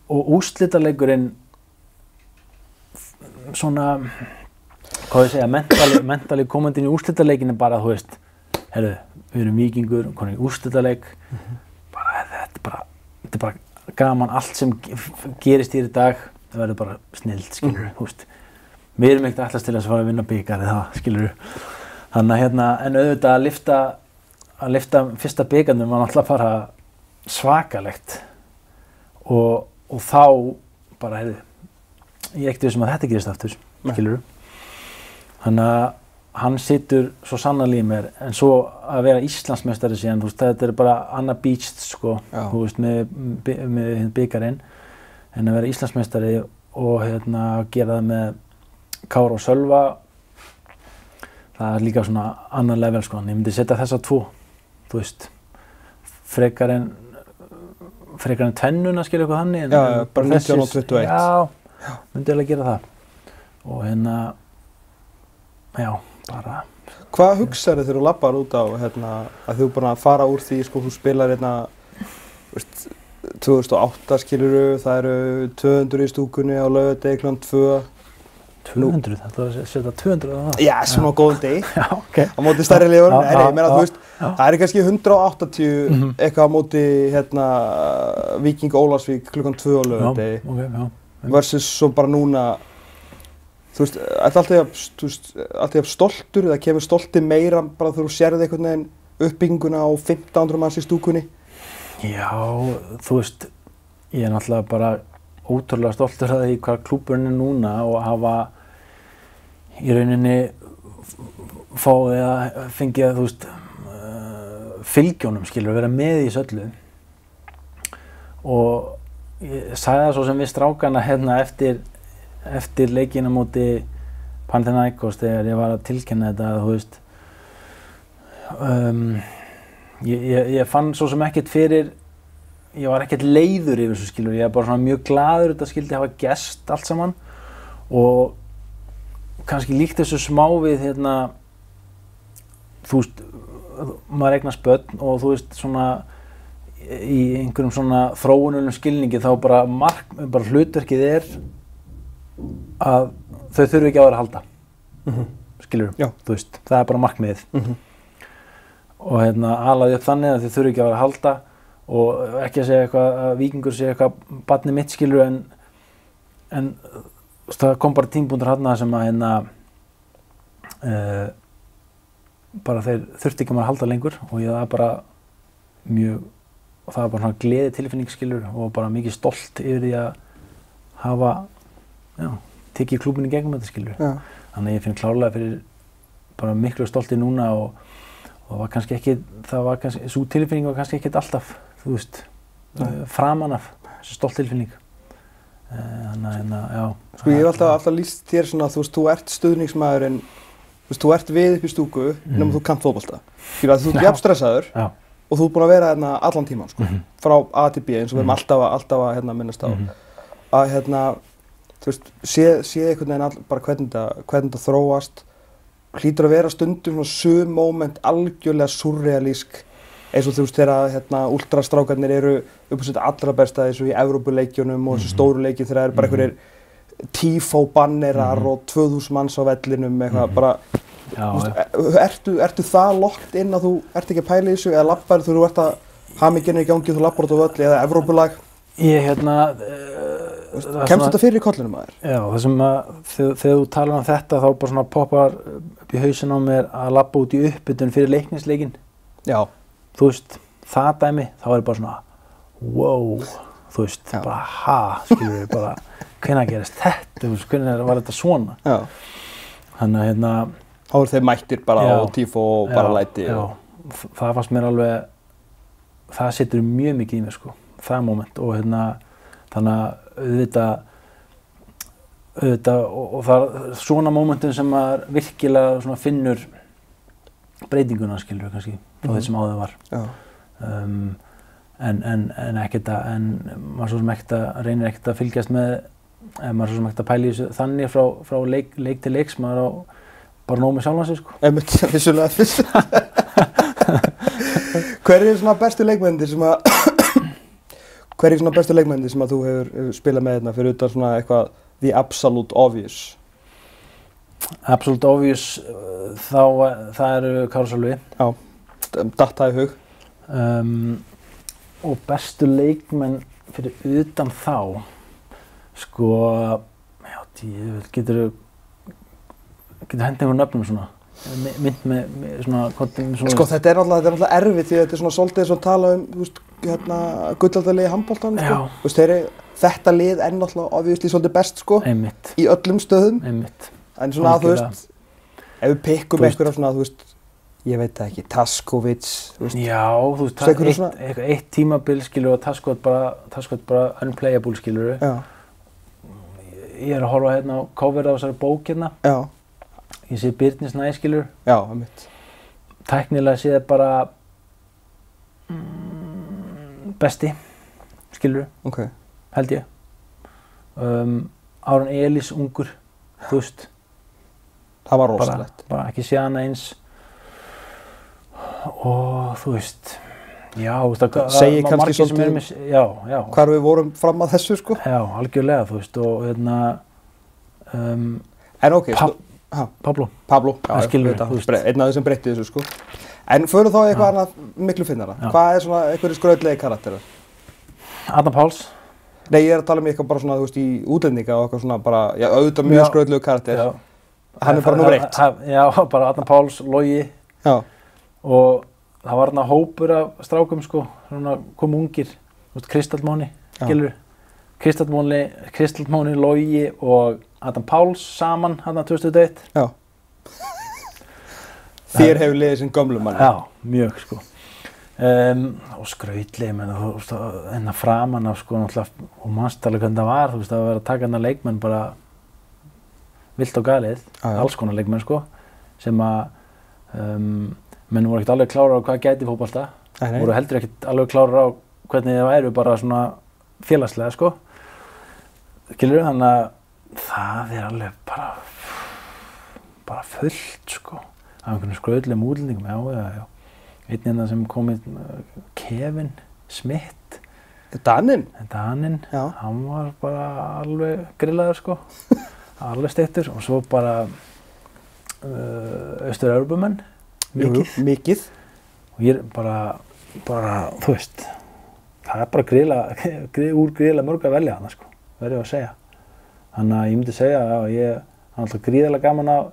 Og úrslitaleikurinn svona, hvað ég segja, mentali komandi inn í úrslitaleikin er bara, þú veist, heyrðu, við erum víkingur, komin í úrslitaleik, þetta er bara gaman, allt sem gerist hér í dag, það verður bara snillt, skilurðu, þú veist. Við erum ekkert ætlast til að fara að vinna bikar eða það, skilurðu. Þannig að en auðvitað að lyfta fyrsta bikarnum var náttúrulega bara svakalegt og þá bara, heyrðu, ég ekkert vissum að þetta gerist aftur, skilurðu. Þannig að hann situr svo sannarlega í mér, en svo að vera Íslandsmeistari síðan, þú veist, þetta er bara annað beached, sko, þú veist, með bikarinn, en að vera Íslandsmeistari og gera það með Kára og Sölva, það er líka svona annan level, sko, en ég myndi setja þessa tvo, þú veist, frekar en tvennuna, skilur eitthvað þannig. Já, bara 19 og 21. Já, myndi alveg gera það. Og já, bara. Hvað hugsaðu þegar þú labbar út á, að þú búin að fara úr því, sko, þú spilar 2008, skiluru, það eru 200 í stúkunni á laugardegi kl. 2. 200? Þetta var að setja 200 á það? Já, svona á góðum degi. Já, ok. Á móti stærri liðunum. Nei, ég meina, þú veist, það er kannski 180 eitthvað á móti, Víking Ólafsvík kl. 2 á laugardegi. Já, ok, já. Versus svo bara núna, þú veist, alltaf stoltur, það kemur stolti meira bara þegar þú sérði einhvern veginn uppbygginguna á 1500 manns í stúkunni? Já, þú veist, ég er náttúrulega bara ótrúlega stoltur að því hvað klúbburinn er núna og hafa í rauninni fáið að fengið, þú veist, fylgjónum, skilur, vera með í þessu öllu. Og ég sagði það svo sem við strákana eftir leikina móti Panathinaikos þegar ég var að tilkynna þetta, þú veist, ég fann svo sem ekkert fyrir, ég var ekkert leiður yfir þessu, skilur, ég var bara svona mjög glaður þetta skildi hafa gerst allt saman og kannski líkt þessu smá við, þú veist, maður eignast börn og þú veist svona í einhverjum svona þróunulegum skilningi þá bara hlutverkið er að þau þurfi ekki að vera að halda, skilur, þú veist, það er bara markmiðið. Og alaði upp þannig að þau þurfi ekki að vera að halda og ekki að segja eitthvað að Víkingur sé eitthvað barnið mitt skilur en það kom bara tímapunktur þarna sem að bara þeir þurfti ekki að maður halda lengur og það var bara svona gleði tilfinning skilur og bara mikið stolt yfir því að hafa tekið klúbbinn í gegnum þetta skilur. Þannig að ég finn klárlega fyrir bara miklu stolti núna og það var kannski ekki, sú tilfinning var kannski ekkert alltaf, þú veist, framan af þessu stolt tilfinning. Þannig að, já. Sko ég hef alltaf lýst þér svona, þú veist, þú ert stuðningsmaðurinn, þú veist, þú ert við upp í stúku nema þú kannt fótbolta. Þú ert jafn stressaður og þú ert búinn að vera hérna allan tímann, sko, frá A til B eins og við erum alltaf að minnast á. Að þú veist, sé einhvern veginn bara hvernig það þróast, hlýtur að vera stundum svona sum moment algjörlega surrealísk eins og þú veist þegar ultrastrákarnir eru upp á sitt allra besta eins og í Evrópuleikjunum og þessu stóru leiki þegar það eru bara einhverjir tifó-bannerar og 2000 manns á vellinum eitthvað bara ertu það locked inn að þú ert ekki að pæla í þessu eða lappar þú ert að haminginn í gangi þú lappar út á völli eða Evrópulag kemst þetta fyrir í kollinum að þér? Já, það sem að þegar þú talar þetta þá bara svona poppar upp í hausinn á mér að labba út í uppbytun fyrir leiknisleikinn. Já. Þú veist, það dæmi, þá bara svona wow, þú veist, bara skilur við bara hvenær gerist þetta, þú veist, hvenær var þetta svona? Já. Þannig að þá eru þeir mættir bara á tífó og bara læti. Já, það fannst mér alveg, það setur mjög mikið í mig sko, það moment og þannig að auðvitað og það svona momentum sem maður virkilega svona finnur breytinguna skilur kannski frá því sem áður var. En ekkert að maður svo sem reynir ekkert að fylgjast með maður svo sem ekkert að pæla í þessu þannig frá leik til leiks maður á bara nóg með sjálfan sig sko. Einmitt, vissulega. Hver er svona bestu leikmennir sem að þú hefur spilað með hérna fyrir utan svona eitthvað the absolute obvious? Absolute obvious, það eru Kári Sölvi. Já, datt það í hug. Og bestu leikmenn fyrir utan þá, sko, já, getur hendið einhvern nöfnum svona. Mynd með svona sko þetta er náttúrulega erfitt því að þetta er svona svolítið eins og tala þú veist gullaldalið í handboltanum sko þú veist þetta lið er náttúrulega obviously svolítið best sko Einmitt. Í öllum stöðum Einmitt. En svona þú veist ef við pikkum einhverja svona þú veist ég veit það ekki Taskovic þú veist já þú veist eitt tímabil skilur og Taskovic bara unplayable skilur já ég að horfa hérna á cover á þessari bók hérna já ég sé Birnir Snæ skilur já, einmitt tæknilega sé það bara besti skilur okay. Held ég Aron Elís ungur þú veist það var rosalegt bara ekki sé hana eins og þú veist já þú veist það segir kannski svolítið já hvar við vorum fram að þessu sko já algjörlega þú veist og en ok Pablo, já, skilur þetta, einn af þeir sem breytti þessu sko. En förum þá eitthvað annað miklu finnara. Hvað er svona einhverju skrautlegi karakterar? Adam Páls. Nei, ég er að tala um eitthvað bara svona, þú veist, í útlendinga og eitthvað svona bara, já, auðvitað mjög skrautlegu karakter. Já. Hann er bara númer 1. Já, bara Adam Páls, Logi. Já. Og það var þarna hópur af strákum sko, svona kom ungir, þú veist, Kristallmóni, skilur. Kristallmóni, Logi og Adam Páls saman hann 2001. Já. Þér hefur liðið sem gömlum manni. Já, mjög sko. Og skrautlega, menn þú veist, enna framan af sko náttúrulega og mannstæðlega hvernig það var, þú veist, að vera að taka hennar leikmenn bara vilt og galið, alls konar leikmenn sko, sem að menn voru ekkert alveg klárar á hvað gæti fótbolta, voru heldur ekkert alveg klárar á hvernig það væru bara svona félagslega sko, skilurðu, þannig að það er alveg bara fullt sko af einhvern skrautlegum útlendingum, já. Einn hérna sem kom í Kevin Smith. Daninn? Daninn, hann var bara alveg grillaður sko, alveg steiktur og svo bara Austur-Evrópumenn, mikið. Og ég bara, þú veist, það bara gríðarlega mörg að velja hana, sko, verður að segja. Þannig að ég myndi segja að ég er alltaf gríðarlega gaman af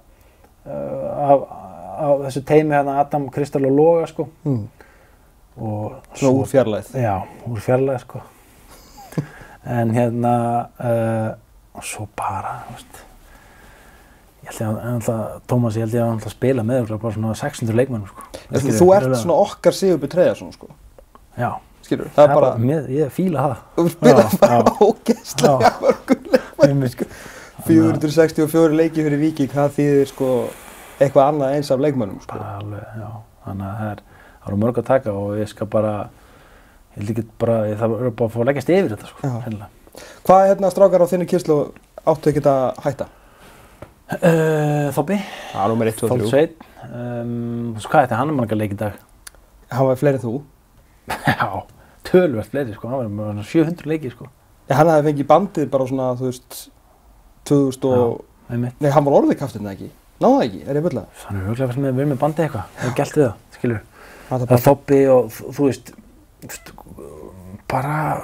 þessu teymi hérna Adam, Kristall og Loga, sko. Og svona úr fjarlægð. Já, úr fjarlægð, sko. En hérna, og svo bara, þú veist, Tómas, ég held ég að spila með bara svona 600 leikmönnum, sko. Þú ert svona okkar Sigurbjörn Hreiðarsson, sko. Já. Skilur, það er bara... Ég fíla það. Þú spilar bara ógeðslega mörgum leikmönnum, sko. 464 leiki fyrir Víking, það þýðir, sko, eitthvað annað eins af leikmönnum, sko. Bara alveg, já. Þannig að það eru mörg að taka og ég skal bara, ég held ekki bara, það er bara að fá að leggjast yfir þetta, sko, hennilega. Hvað strákar á þinni kynslóð áttu ekki að hætta? Þobbi. Já, númer 1, 2, 3. Þótt Sveinn. Hvað þetta, hann margar leik í dag? Hann var fleiri en þú? Já, töluvert fleiri, sko, hann var 700 leiki, sko. Já, hann hafði fengið bandið bara svona, þú veist, 2000 og... Já, einmitt. Nei, hann var orðið kaftinn, ekki? Náði það ekki? Er ég bullað? Hann örugglega fannst verið með bandið eitthvað. Það er gælt við það, skilur. Það er Þobbi og þú veist, bara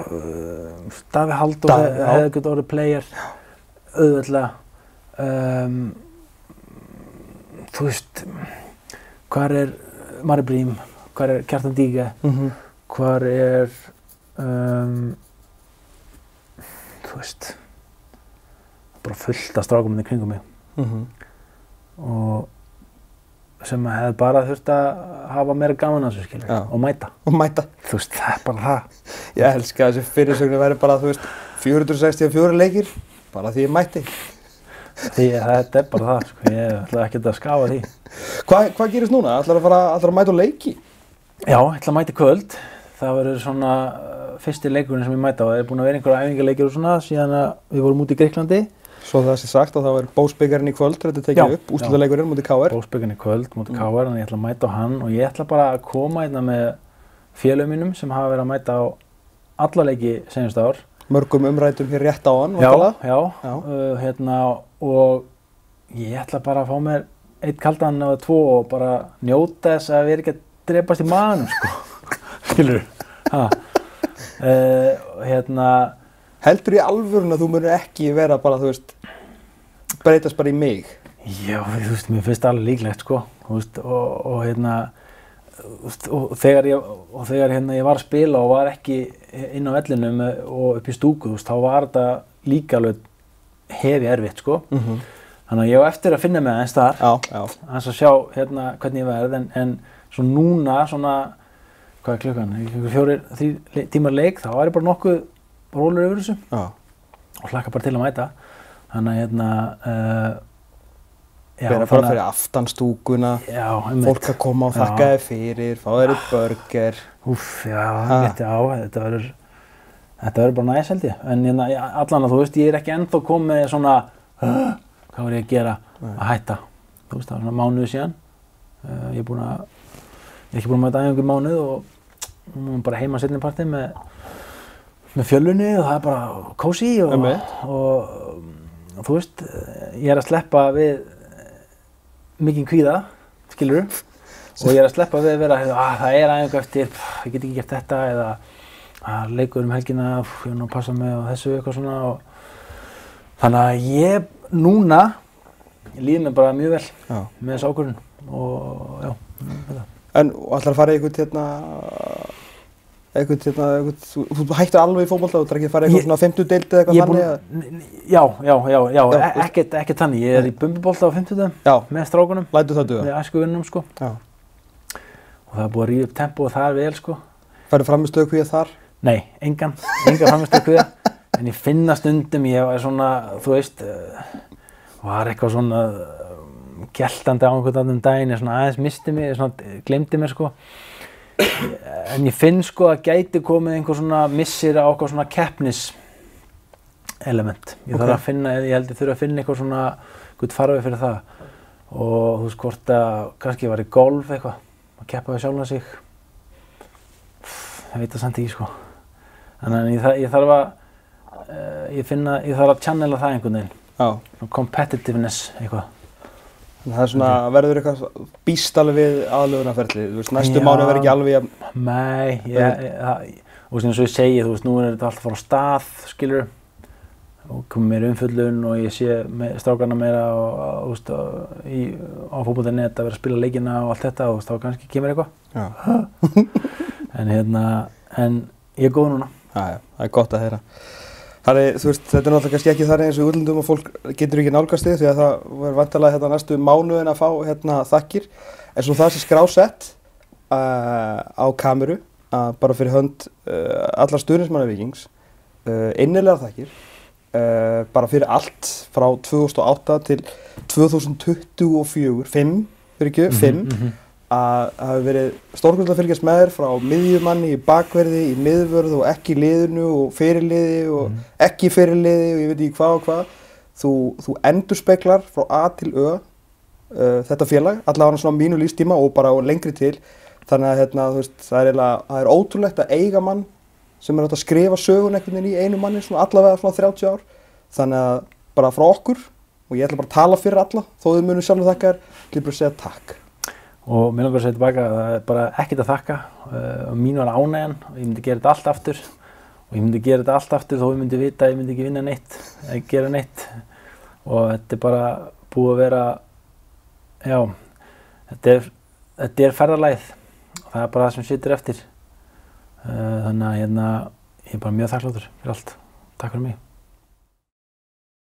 Davíð Halldór hefði getað orðið player, auðveldlega. Þú veist, hvar er Mari Brím, hvar er Kjartan Díge, hvar er, þú veist, bara fullt af strákum í kringum mig. Og sem hefði bara þurft að hafa meira gaman að þessu, skilur, og mæta. Og mæta. Þú veist, það er bara það. Ég elska að þessi fyrirsögnin væri bara, þú veist, 464 leikir, bara því ég mætti. Þetta er bara það, sko. Ég ætla ekkert að skafa því. Hvað gerist núna? Ætlarðu að mæta á leiki? Já, ég ætla að mæta í kvöld. Það verður svona fyrsti leikurinn sem ég mæta á. Það er búin að vera einhverja æfingaleikir og svona síðan að við vorum út í Grikklandi. Svo það sé sagt og þá er Bósbikarinn í kvöld, þetta tekið upp, úrslitaleikurinn móti KR. Bósbikarinn í kvöld móti KR, en ég ætla að mæta á hann og ég ætla bara að koma hérna með félögum mínum sem hafa verið að mæta á alla leiki seinustu ár. Mörgum umrætum hér rétt á hann, vantalega? Já, og ég ætla bara að fá mér eitt kaldan eða 2 og bara njóta þess að við erum ekki að drepast í maganum, sko. Skilurðu? Heldur í alvörun að þú munir ekki vera bara, þú veist, breytast bara í mig? Já, þú veist, mér finnst það alveg líklegt, sko. Þú veist, og þegar ég var að spila og var ekki inn á vellinum og upp í stúku, þú veist, þá var þetta líka alveg hefi erfitt, sko. Þannig að ég á eftir að finna mig aðeins þar, aðeins að sjá hvernig ég verð, en svo núna, svona, hvað er klukkan, 4-3 tímar leik, þá var ég bara nokkuð rólur yfir þessu og hlakka bara til að mæta. Þannig að vera bara fyrir aftan stúkuna, fólk að koma og þakka þér fyrir, fá þér eitt burger. Úff, þetta verður bara næs, held ég. En allan að þú veist, ég er ekki ennþá komið með svona, hvað var ég að gera að hætta. Þú veist, það var svona mánuði síðan. Ég er ekki búin að mæta æfingu mánuð og bara heima seinni partinn með fjölunni og það er bara kósí og þú veist, ég er að sleppa við mikinn kvíða, skilurðu, og ég er að sleppa við að vera það er æfingu eftir, ég get ekki gert þetta eða leikur helgina, ég er nú að passa mig á þessu eitthvað svona og þannig að ég núna líður mér bara mjög vel með þessu ákvörðun og þetta. En ætlar að fara í þú hættir alveg í fótbolta og ekki að fara í eitthvað svona 50 deild eða eitthvað þannig? Já, ekkert þannig. Ég er í bumbubolta á 50 með strákunum. Lætur það duga? Með æskuvinnum, sko. Og það er búið að ríða upp tempóið þar vel, sko. Færðu frammistöðukvíða þar? Nei, engan frammistöðukvíða. En ég finna stundum, ég var svona, þú veist, var eitthvað svona geltandi á einhvern daginn, ég svona aðeins misti mig, svona gleymdi mér, sko. En ég finn sko að gæti komið einhver svona missir á okkur svona keppniselement. Ég þarf að finna, ég held ég þurfa að finna eitthvað svona gutt farveg fyrir það. Og þú veist hvort að kannski ég var í golf eitthvað, að keppa við sjálfan sig. Ég veit það samt ekki, sko. Þannig að ég þarf að channela það einhvern veginn. Competitiveness eitthvað. Það er svona, verður eitthvað býst alveg við aðlögunarferlið, þú veist, næstu mánuð verður ekki alveg jafn... Nei, og eins og ég segi, þú veist, nú þetta alltaf að fara á stað, skilur, og komið meira umfjöllun og ég sé strákarna meira á fótbolta.net að vera að spila leikina og allt þetta og þá kannski kemur eitthvað. En ég er góð núna. Já, það er gott að heyra. Harri, þú veist, þetta er náttúrulega kannski ekki þannig eins og í útlöndum og fólk getur ekki nálgast þig því að það verður væntanlega næstu mánuðin að fá þakkir. En svo það sem skrásett á kameru, bara fyrir hönd allar stuðningsmanna Víkings, innilegar þakkir. Bara fyrir allt frá 2008 til 2024, 5, að hafi verið stórkostlega að fylgjast með þér frá miðjumanni í bakverði, í miðvörð og ekki í liðinu og fyrirliði og ekki í fyrirliði og ég veit ekki hvað og hvað. Þú endurspeglar frá A til Ö þetta félag, allavega svona mínu lífstíma og bara lengri til. Þannig að þú veist, það er ótrúlegt að eiga mann sem hægt að skrifa sögun einhvern veginn í einu manni, svona allavega svona 30 ár. Þannig að bara frá okkur, og ég ætla bara að tala fyrir alla, þó þið munum sjálfur þakka þér, ég ætla bara að segja takk. Og mér langar að segja tilbaka að það er bara ekkert að þakka. Mín var ánægjan og ég myndi gera þetta allt aftur. Og ég myndi gera þetta allt aftur þó ég myndi vita að ég myndi ekki vinna neitt, eða gera neitt. Og þetta er bara búið að vera, já, þetta er ferðalagið. Og það er bara það sem situr eftir. Þannig að ég er bara mjög þakkláttur fyrir allt. Takk fyrir mig.